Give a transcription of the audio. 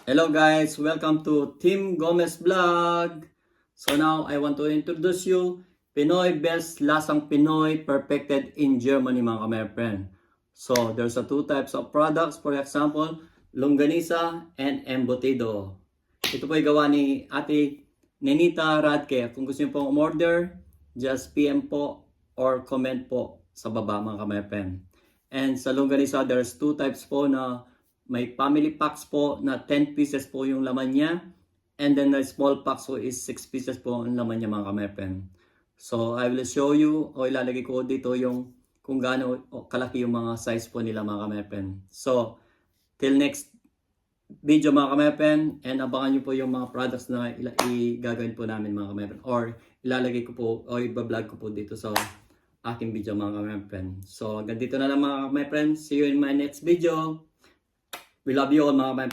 Hello guys, welcome to Tim Gomez Vlog. So now I want to introduce you Pinoy Best Lasang Pinoy Perfected in Germany mga ka-friend. So there's two types of products, for example, longganisa and embutido. Ito po ay gawa ni Ate Nenita Radke. Kung gusto niyo pong umorder, just PM po or comment po sa baba mga ka-friend. And sa longganisa, there's two types po na may family packs po na 10 pieces po yung laman niya. And then the small packs po is 6 pieces po ang laman niya mga ka-friend. So I will show you o ilalagay ko dito yung kung gaano kalaki yung mga size po nila mga ka-friend. So till next video mga ka-friend, and abangan nyo po yung mga products na gagawin po namin mga ka-friend. Or ilalagay ko po o i-vlog ko po dito sa aking video mga ka-friend. So hanggang dito na lang mga ka-friend. See you in my next video. We love you all mga ka-friend.